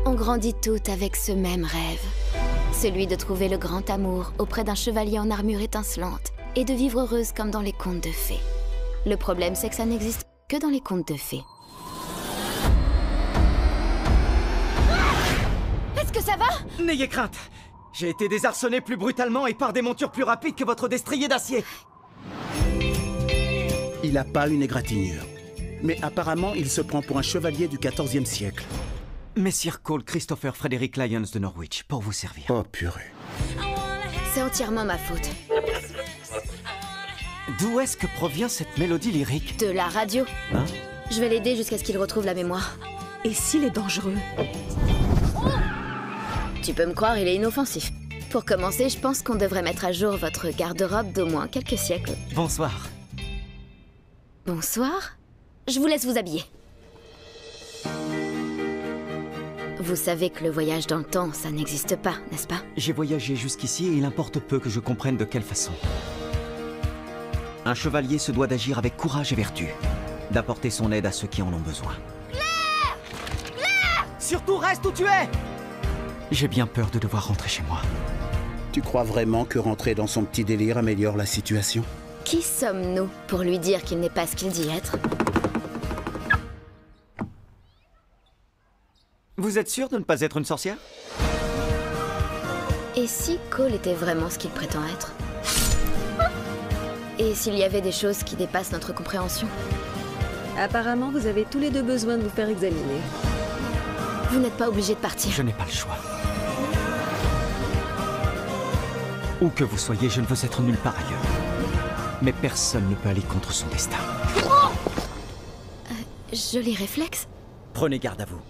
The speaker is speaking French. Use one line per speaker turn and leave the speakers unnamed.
On grandit toutes avec ce même rêve. Celui de trouver le grand amour auprès d'un chevalier en armure étincelante et de vivre heureuse comme dans les contes de fées. Le problème, c'est que ça n'existe que dans les contes de fées. Est-ce que ça va?
N'ayez crainte! J'ai été désarçonné plus brutalement et par des montures plus rapides que votre destrier d'acier.
Il n'a pas une égratignure. Mais apparemment, il se prend pour un chevalier du XIVe siècle.
Messire Cole Christopher Frederick Lyons de Norwich, pour vous servir.
Oh purée.
C'est entièrement ma faute.
D'où est-ce que provient cette mélodie lyrique?
De la radio.
Hein?
Je vais l'aider jusqu'à ce qu'il retrouve la mémoire.
Et s'il est dangereux?
Tu peux me croire, il est inoffensif. Pour commencer, je pense qu'on devrait mettre à jour votre garde-robe d'au moins quelques siècles.
Bonsoir.
Bonsoir. Je vous laisse vous habiller. Vous savez que le voyage dans le temps, ça n'existe pas, n'est-ce pas?
J'ai voyagé jusqu'ici et il importe peu que je comprenne de quelle façon. Un chevalier se doit d'agir avec courage et vertu, d'apporter son aide à ceux qui en ont besoin. Claire! Claire! Surtout reste où tu es! J'ai bien peur de devoir rentrer chez moi.
Tu crois vraiment que rentrer dans son petit délire améliore la situation?
Qui sommes-nous pour lui dire qu'il n'est pas ce qu'il dit être?
Vous êtes sûr de ne pas être une sorcière?
Et si Cole était vraiment ce qu'il prétend être? Et s'il y avait des choses qui dépassent notre compréhension?
Apparemment, vous avez tous les deux besoin de vous faire examiner.
Vous n'êtes pas obligé de partir.
Je n'ai pas le choix. Où que vous soyez, je ne veux être nulle part ailleurs. Mais personne ne peut aller contre son destin.
Joli réflexe.
Prenez garde à vous.